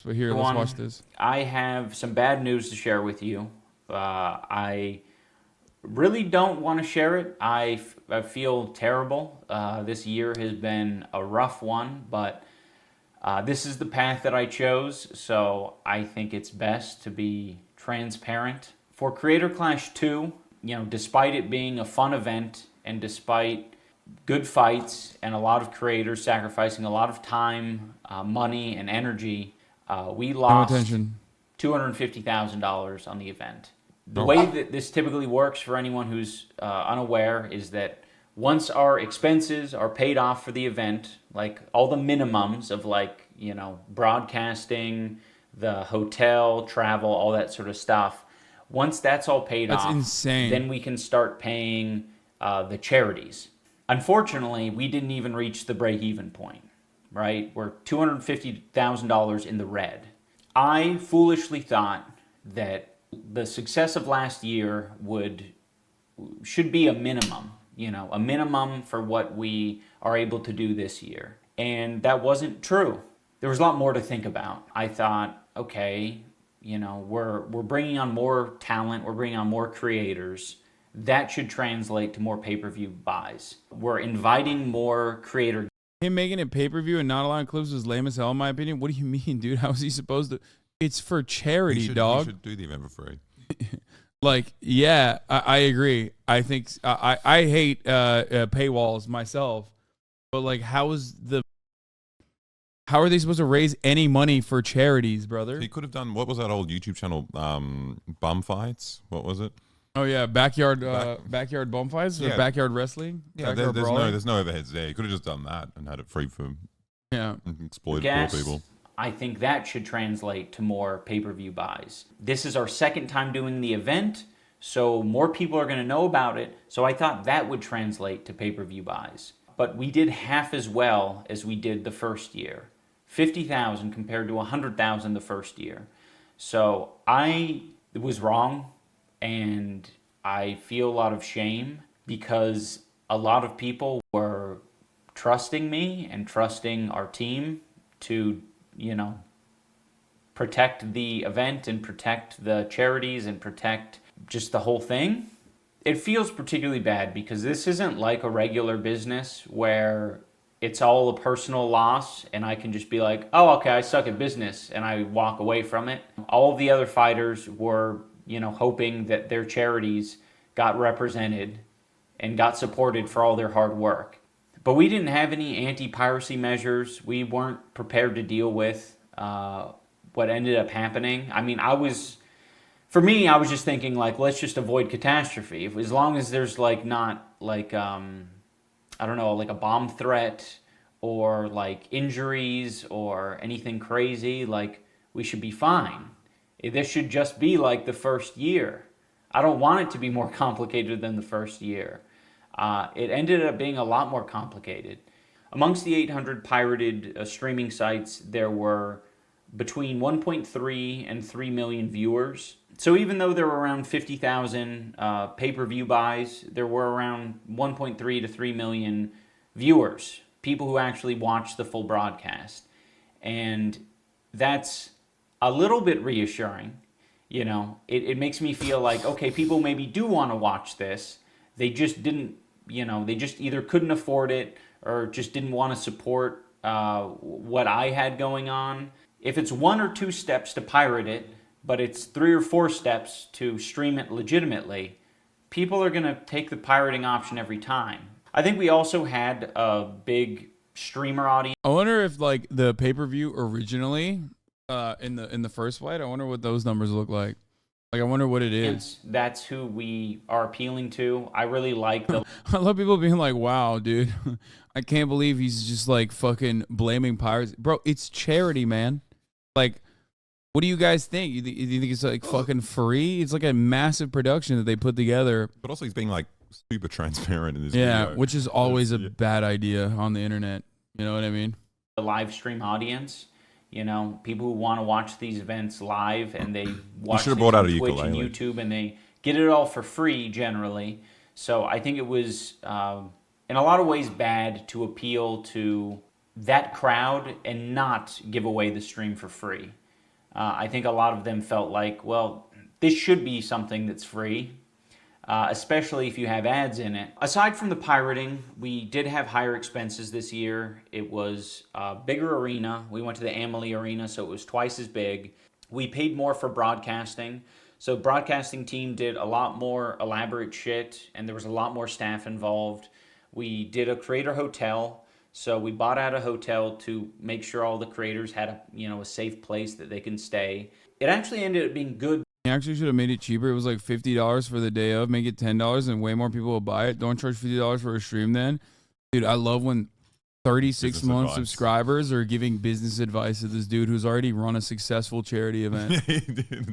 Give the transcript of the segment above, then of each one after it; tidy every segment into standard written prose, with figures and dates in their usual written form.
So here, let's watch this. I have some bad news to share with you. I really don't want to share it. I feel terrible. This year has been a rough one, but this is the path that I chose, so I think it's best to be transparent. For Creator Clash 2, despite it being a fun event and despite good fights and a lot of creators sacrificing a lot of time, money, and energy, we lost $250,000 on the event. The way that this typically works for anyone who's unaware is that once our expenses are paid off for the event, like all the minimums of broadcasting, the hotel, travel, all that sort of stuff, once that's all paid off, insane. Then we can start paying the charities. Unfortunately, we didn't even reach the break-even point, right? We're $250,000 in the red. I foolishly thought that the success of last year should be a minimum, a minimum for what we are able to do this year. And that wasn't true. There was a lot more to think about. I thought, okay, we're bringing on more talent, we're bringing on more creators. That should translate to more pay-per-view buys. We're inviting more creator. Him making it pay-per-view and not allowing clips was lame as hell, in my opinion. What do you mean, dude? How is he supposed to? It's for charity, dog. You should do the event for free. Yeah, I agree. I think I hate paywalls myself, but how are they supposed to raise any money for charities, brother? He could have done, what was that old YouTube channel? Bum Fights? What was it? Oh yeah, backyard bum fights or backyard wrestling. Yeah, there's no overheads there. He could have just done that and had it free for and exploited poor people. I think that should translate to more pay-per-view buys. This is our second time doing the event, so more people are going to know about it. So I thought that would translate to pay-per-view buys. But we did half as well as we did the first year. 50,000 compared to 100,000 the first year. So I was wrong, and I feel a lot of shame because a lot of people were trusting me and trusting our team to, protect the event and protect the charities and protect just the whole thing. It feels particularly bad because this isn't like a regular business where it's all a personal loss and I can just be like, oh, okay, I suck at business, and I walk away from it. All of the other fighters were, hoping that their charities got represented and got supported for all their hard work. But we didn't have any anti-piracy measures. We weren't prepared to deal with what ended up happening. I mean, I was just thinking let's just avoid catastrophe. As long as there's not I don't know, a bomb threat or injuries or anything crazy, we should be fine. This should just be like the first year. I don't want it to be more complicated than the first year. It ended up being a lot more complicated. Amongst the 800 pirated streaming sites, there were between 1.3 and 3 million viewers. So even though there were around 50,000 pay-per-view buys, there were around 1.3 to 3 million viewers, people who actually watched the full broadcast. And that's a little bit reassuring. It makes me feel like, okay, people maybe do want to watch this. They just didn't, they just either couldn't afford it or just didn't want to support what I had going on. If it's 1 or 2 steps to pirate it, but it's 3 or 4 steps to stream it legitimately, people are going to take the pirating option every time. I think we also had a big streamer audience. I wonder if the pay-per-view originally in the first fight, I wonder what those numbers look like. I wonder what it is. That's who we are appealing to. I really like the... I love people being like, wow, dude, I can't believe he's just fucking blaming pirates. Bro, it's charity, man. What do you guys think? You think it's fucking free? It's a massive production that they put together. But also he's being super transparent in this video. Yeah, which is always a bad idea on the internet. You know what I mean? The live stream audience, people who want to watch these events live and they watch these on Twitch and YouTube and they get it all for free generally. So I think it was in a lot of ways bad to appeal to that crowd and not give away the stream for free. I think a lot of them felt like, well, this should be something that's free, especially if you have ads in it. Aside from the pirating, we did have higher expenses this year. It was a bigger arena. We went to the Amalie Arena, so it was twice as big. We paid more for broadcasting. So broadcasting team did a lot more elaborate shit, and there was a lot more staff involved. We did a creator hotel. So we bought out a hotel to make sure all the creators had a safe place that they can stay. It actually ended up being good. You actually should have made it cheaper. It was like $50 for the day of. Make it $10 and way more people will buy it. Don't charge $50 for a stream then. Dude, I love when 36-month subscribers are giving business advice to this dude who's already run a successful charity event.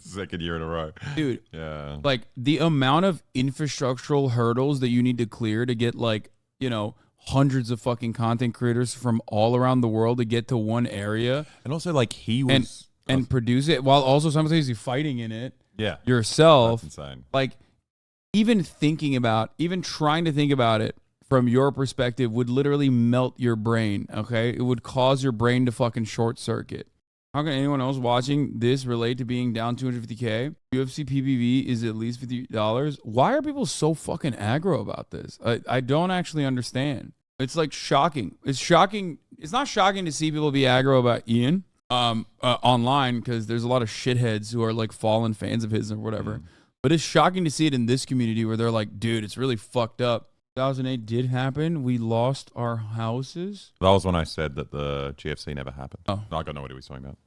Second year in a row. Dude, yeah. Like the amount of infrastructural hurdles that you need to clear to get hundreds of fucking content creators from all around the world to get to one area. And also like he was... And produce it while also simultaneously fighting in it. Yeah. Yourself. That's insane. Like even trying to think about it from your perspective would literally melt your brain, okay? It would cause your brain to fucking short circuit. How can anyone else watching this relate to being down 250K? UFC PPV is at least $50. Why are people so fucking aggro about this? I don't actually understand. It's like shocking. It's shocking. It's not shocking to see people be aggro about Ian online because there's a lot of shitheads who are like fallen fans of his or whatever. But it's shocking to see it in this community where they're like, dude, it's really fucked up. 2008 did happen. We lost our houses. That was when I said that the GFC never happened. Oh. No, I don't know what he was talking about.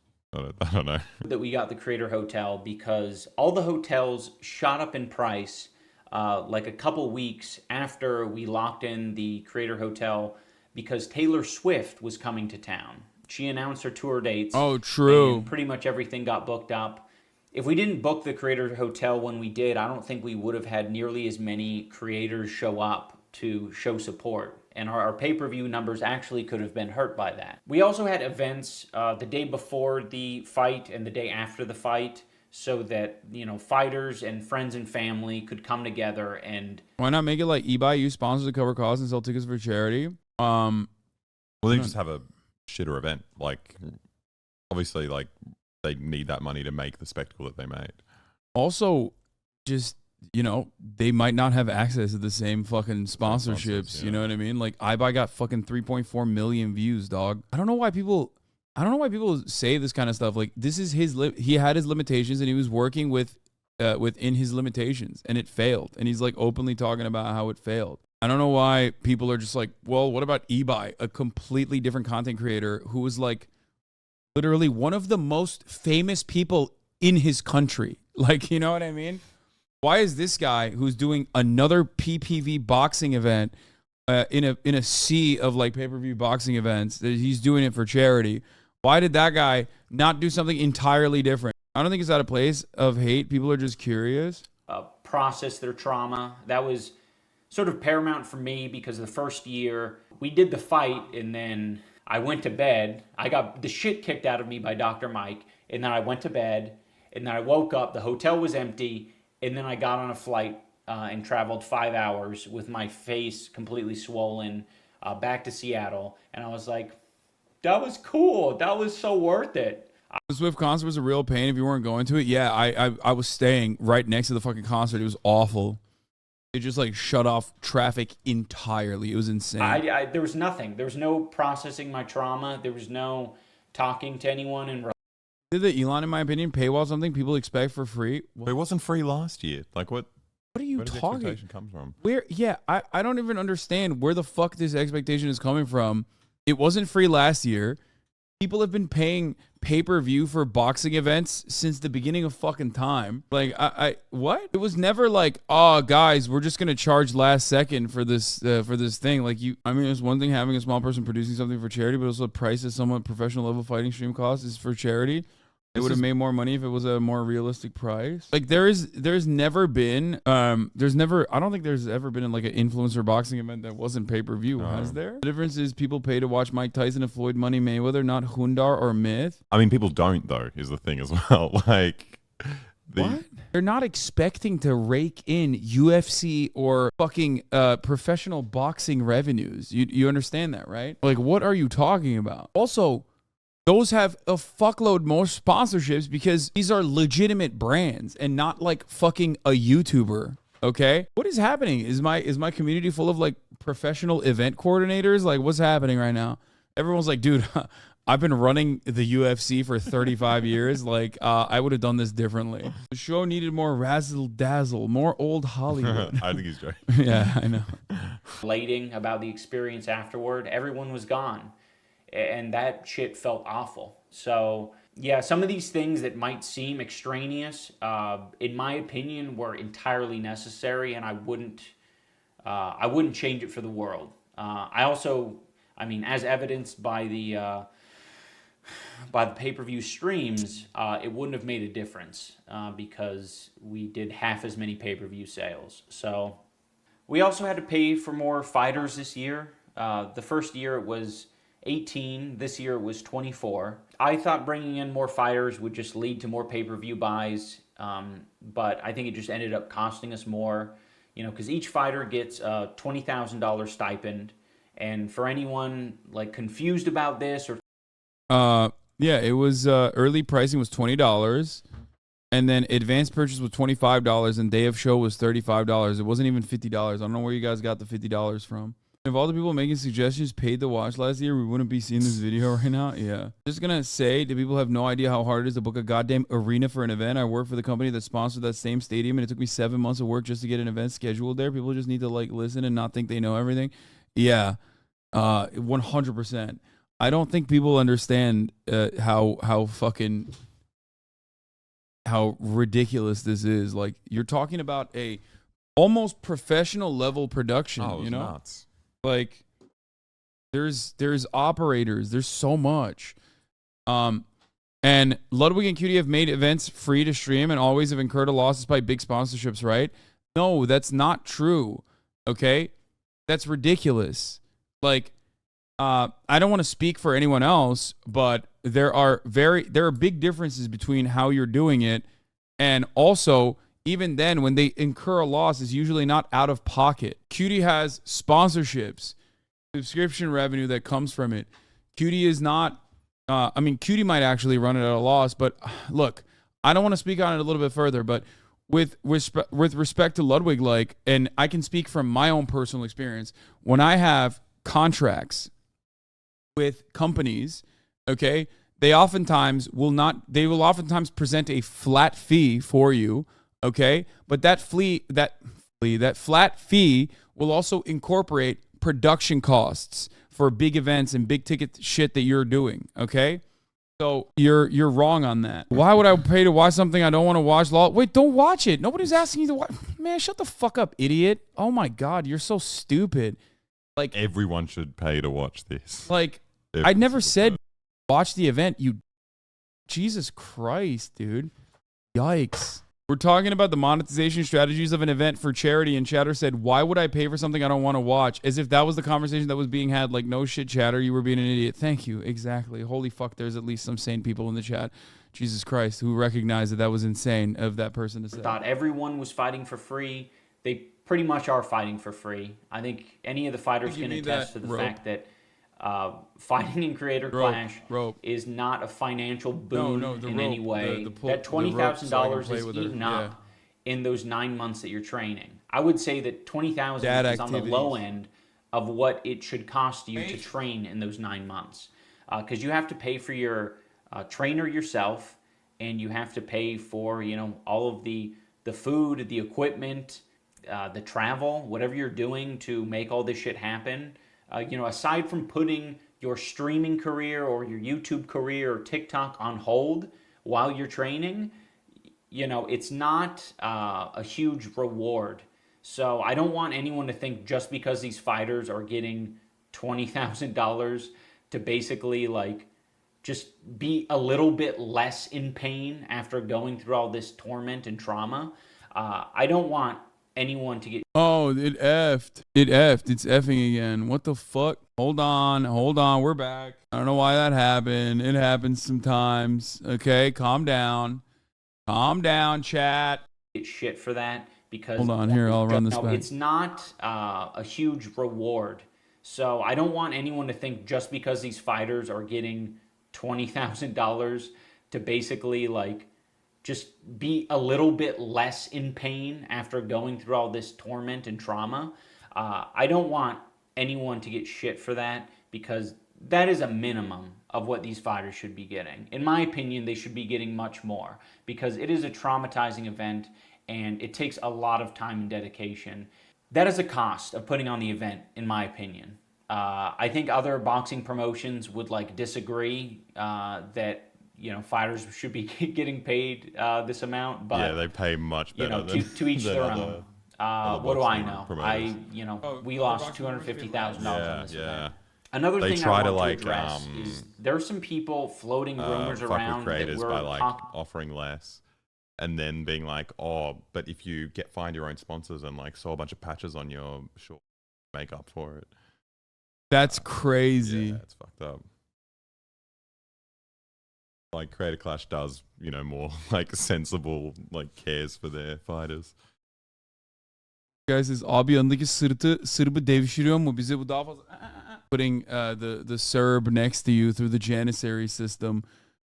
I don't know. That we got the creator hotel because all the hotels shot up in price like a couple weeks after we locked in the creator hotel because Taylor Swift was coming to town. She announced her tour dates. Oh, true. And pretty much everything got booked up. If we didn't book the creator hotel when we did, I don't think we would have had nearly as many creators show up to show support. And our pay-per-view numbers actually could have been hurt by that. We also had events the day before the fight and the day after the fight so that, fighters and friends and family could come together and... Why not make it like eBay use sponsors to cover costs and sell tickets for charity? Well, they just have a shitter event. Like, obviously, like, they need that money to make the spectacle that they made. Also, just... they might not have access to the same fucking sponsorships. You know what I mean? Like, iBuy got fucking 3.4 million views, dog. I don't know why people say this kind of stuff. Like, this is he had his limitations and he was working within his limitations and it failed. And he's like openly talking about how it failed. I don't know why people are just like, well, what about eBuy, a completely different content creator who was like literally one of the most famous people in his country. Like, you know what I mean? Why is this guy who's doing another PPV boxing event in a sea of like pay-per-view boxing events, that he's doing it for charity? Why did that guy not do something entirely different? I don't think it's out of place of hate. People are just curious. Process their trauma. That was sort of paramount for me because the first year we did the fight and then I went to bed. I got the shit kicked out of me by Dr. Mike and then I went to bed and then I woke up. The hotel was empty. And then I got on a flight and traveled 5 hours with my face completely swollen back to Seattle. And I was like, that was cool. That was so worth it. The Swift concert was a real pain if you weren't going to it. Yeah, I was staying right next to the fucking concert. It was awful. It just like shut off traffic entirely. It was insane. There was nothing. There was no processing my trauma. There was no talking to anyone and did the Elon, in my opinion, paywall something people expect for free? But it wasn't free last year. Like, what are you where talking? Does expectation come from? I don't even understand where the fuck this expectation is coming from. It wasn't free last year. People have been paying pay-per-view for boxing events since the beginning of fucking time. Like, what? It was never like, oh, guys, we're just gonna charge last second for this thing. Like, it's one thing having a small person producing something for charity, but also the price of somewhat professional level fighting stream cost is for charity. It would have made more money if it was a more realistic price. Like I don't think there's ever been like an influencer boxing event that wasn't pay-per-view, has there? The difference is people pay to watch Mike Tyson and Floyd Money Mayweather, not Hundar or Myth. I mean, people don't though, is the thing as well. Like, what? They're not expecting to rake in UFC or fucking professional boxing revenues. You understand that, right? Like, what are you talking about? Also, those have a fuckload more sponsorships because these are legitimate brands and not like fucking a YouTuber. Okay, what is happening? Is my community full of like professional event coordinators? Like, what's happening right now? Everyone's like, dude, I've been running the UFC for 35 years. Like, I would have done this differently. The show needed more razzle dazzle, more old Hollywood. I think he's joking. Yeah, I know. Relating about the experience afterward, everyone was gone. And that shit felt awful. So, yeah, some of these things that might seem extraneous, in my opinion, were entirely necessary, and I wouldn't change it for the world. I mean, as evidenced by the pay-per-view streams, it wouldn't have made a difference because we did half as many pay-per-view sales. So we also had to pay for more fighters this year. The first year it was 18. This year it was 24. I thought bringing in more fighters would just lead to more pay-per-view buys, but I think it just ended up costing us more, because each fighter gets a $20,000 stipend. And for anyone like confused about this or yeah, it was early pricing was $20, and then advanced purchase was $25, and day of show was $35. It wasn't even $50. I don't know where you guys got the $50 from. If all the people making suggestions paid to watch last year, we wouldn't be seeing this video right now. Yeah. Just gonna say, do people have no idea how hard it is to book a goddamn arena for an event? I work for the company that sponsored that same stadium, and it took me 7 months of work just to get an event scheduled there. People just need to like listen and not think they know everything. Yeah, 100%. I don't think people understand how ridiculous this is. Like, you're talking about a almost professional level production. Oh, it was nuts. Like, there's operators. There's so much. And Ludwig and Cutie have made events free to stream and always have incurred a loss despite big sponsorships, right? No, that's not true. Okay, that's ridiculous. Like, I don't want to speak for anyone else, but there are big differences between how you're doing it, and also even then when they incur a loss is usually not out of pocket. Cutie has sponsorships, subscription revenue that comes from it. Cutie is not. Cutie might actually run it at a loss, but look, I don't want to speak on it a little bit further, but with respect to Ludwig, like, and I can speak from my own personal experience, when I have contracts with companies, okay, they will oftentimes present a flat fee for you, okay, but that flat fee will also incorporate production costs for big events and big ticket shit that you're doing, okay? So you're wrong on that. Why would I pay to watch something I don't want to watch? Wait, don't watch it. Nobody's asking you to watch. Man, shut the fuck up, idiot. Oh my God, you're so stupid. Like, everyone should pay to watch this. Like, I never said watch the event. Jesus Christ, dude. Yikes. We're talking about the monetization strategies of an event for charity, and Chatter said, why would I pay for something I don't want to watch? As if that was the conversation that was being had. Like, no shit, Chatter, you were being an idiot. Thank you. Exactly. Holy fuck, there's at least some sane people in the chat. Jesus Christ, who recognized that was insane of that person to say. Thought everyone was fighting for free. They pretty much are fighting for free. I think any of the fighters can attest to the fact that fighting in Creator Clash is not a financial boon in any way. That $20,000 is eaten up in those 9 months that you're training. I would say that $20,000 is on the low end of what it should cost you to train in those 9 months. Because you have to pay for your trainer yourself, and you have to pay for, all of the food, the equipment, the travel, whatever you're doing to make all this shit happen. Aside from putting your streaming career or your YouTube career or TikTok on hold while you're training, it's not a huge reward. So I don't want anyone to think just because these fighters are getting $20,000 to basically like just be a little bit less in pain after going through all this torment and trauma. I don't want anyone to get... Oh, it effed. It's effing again. What the fuck? Hold on. We're back. I don't know why that happened. It happens sometimes. Okay, calm down. Calm down, chat. Get shit for that because... Hold on, here, I'll run this back. It's not a huge reward. So I don't want anyone to think just because these fighters are getting $20,000 to basically like just be a little bit less in pain after going through all this torment and trauma. I don't want anyone to get shit for that, because that is a minimum of what these fighters should be getting. In my opinion, they should be getting much more, because it is a traumatizing event and it takes a lot of time and dedication. That is a cost of putting on the event, in my opinion. I think other boxing promotions would like disagree that, you know, fighters should be getting paid this amount, but yeah, they pay much better. you know, to each their own. What do I know? We lost $250,000 on this event. Another they thing try I to want like to address is there are some people floating rumors fuck around with creators that we're by like offering less, and then being like, oh, but if you find your own sponsors and like sew a bunch of patches on your short, make up for it. That's crazy. Yeah, it's fucked up. Like Creator Clash does, you know, more like sensible, like cares for their fighters. Guys, is abi yanındaki Sırbı devşiriyor mu? Bize bu daha fazla putting the Serb next to you through the Janissary system.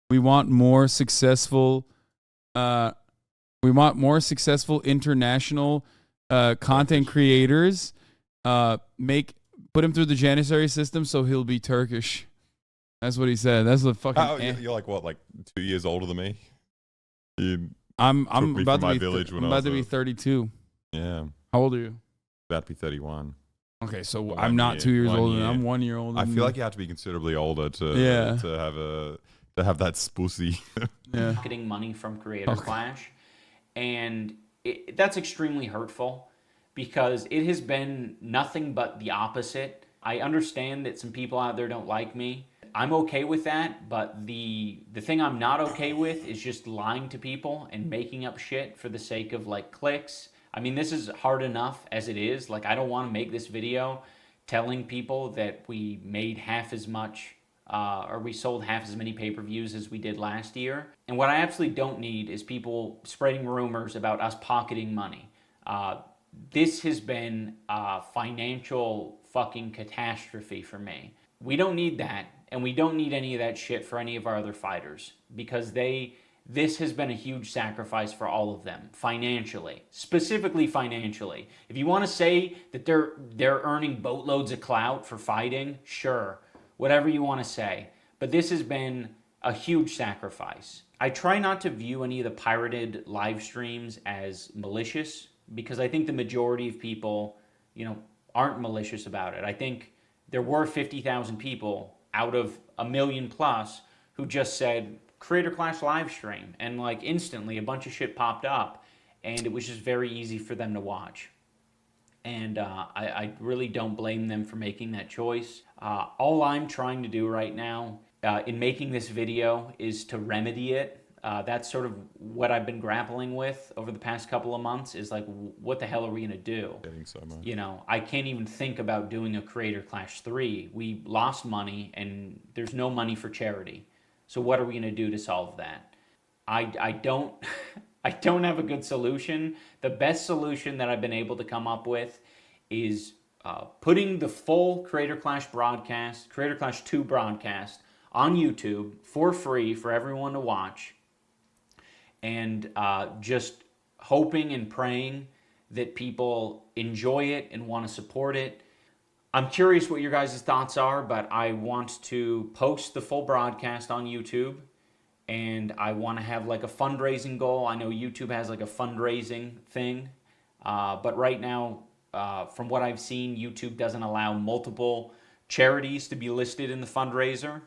We want more successful international content creators. Put him through the Janissary system so he'll be Turkish. That's what he said. That's the fucking. Oh, you're like what, like 2 years older than me? I'm about to be 32. Yeah. How old are you? About to be 31. Okay, so I'm not 2 years older. I'm 1 year older. I feel like you have to be considerably older to have that spussy. Yeah. Getting money from Creator Clash, and that's extremely hurtful, because it has been nothing but the opposite. I understand that some people out there don't like me. I'm okay with that, but the thing I'm not okay with is just lying to people and making up shit for the sake of like clicks. I mean, this is hard enough as it is. Like, I don't want to make this video telling people that we made half as much or we sold half as many pay-per-views as we did last year. And what I absolutely don't need is people spreading rumors about us pocketing money. This has been a financial fucking catastrophe for me. We don't need that, and we don't need any of that shit for any of our other fighters, because this has been a huge sacrifice for all of them, financially, specifically financially. If you want to say that they're earning boatloads of clout for fighting, sure, whatever you want to say. But this has been a huge sacrifice. I try not to view any of the pirated live streams as malicious, because I think the majority of people, you know, aren't malicious about it. I think there were 50,000 people out of 1 million plus who just said, Creator Clash live stream, and like instantly a bunch of shit popped up, and it was just very easy for them to watch. And I really don't blame them for making that choice. All I'm trying to do right now in making this video is to remedy it. That's sort of what I've been grappling with over the past couple of months, is like, what the hell are we gonna do? Getting so much. You know, I can't even think about doing a Creator Clash 3. We lost money, and there's no money for charity. So what are we going to do to solve that? I don't I don't have a good solution. The best solution that I've been able to come up with is putting the full Creator Clash broadcast, Creator Clash 2 broadcast, on YouTube for free for everyone to watch, and just hoping and praying that people enjoy it and want to support it. I'm curious what your guys' thoughts are, but I want to post the full broadcast on YouTube, and I want to have like a fundraising goal. I know YouTube has like a fundraising thing, but right now, from what I've seen, YouTube doesn't allow multiple charities to be listed in the fundraiser,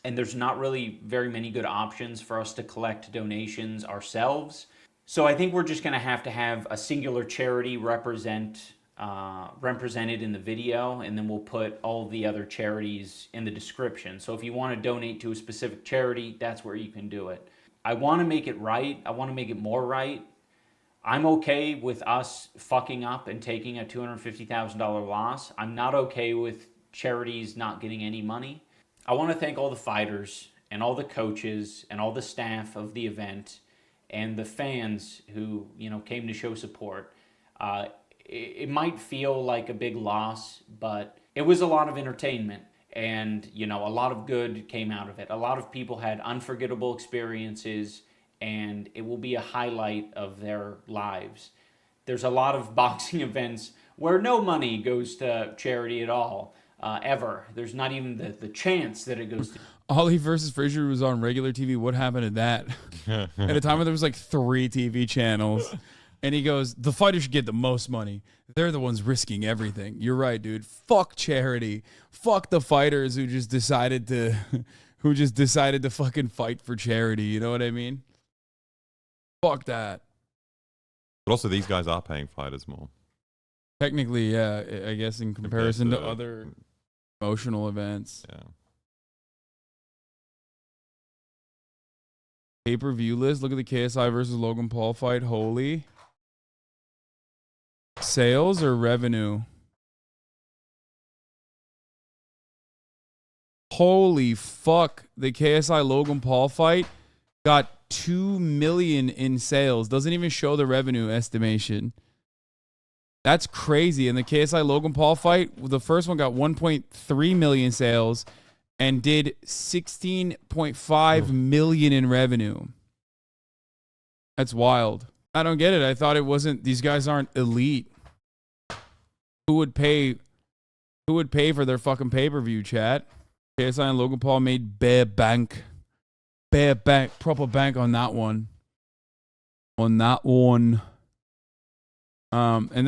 and there's not really very many good options for us to collect donations ourselves. So I think we're just going to have a singular charity represented in the video, and then we'll put all the other charities in the description. So if you want to donate to a specific charity, that's where you can do it. I want to make it right. I want to make it more right. I'm okay with us fucking up and taking a $250,000 loss. I'm not okay with charities not getting any money. I want to thank all the fighters and all the coaches and all the staff of the event and the fans who, you know, came to show support. It might feel like a big loss, but it was a lot of entertainment. And, you know, a lot of good came out of it. A lot of people had unforgettable experiences, and it will be a highlight of their lives. There's a lot of boxing events where no money goes to charity at all, ever. There's not even the chance that it goes to. Ali versus Frazier was on regular TV. What happened to that? At a time where there was like 3 TV channels. And he goes, the fighters should get the most money. They're the ones risking everything. You're right, dude. Fuck charity. Fuck the fighters who just decided to fucking fight for charity. You know what I mean? Fuck that. But also, these guys are paying fighters more. Technically, yeah, I guess in comparison to other promotional events. Yeah. Pay-per-view list. Look at the KSI versus Logan Paul fight. Holy. Sales or revenue? Holy fuck. The KSI Logan Paul fight got 2 million in sales. Doesn't even show the revenue estimation. That's crazy. And the KSI Logan Paul fight, the first one got 1.3 million sales and did 16.5 million in revenue. That's wild. I don't get it. I thought it wasn't, these guys aren't elite. Who would pay for their fucking pay-per-view, chat? KSI and Logan Paul made bare bank. Bare bank, proper bank on that one. And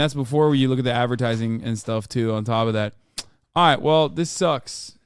that's before you look at the advertising and stuff too on top of that. All right, well, this sucks.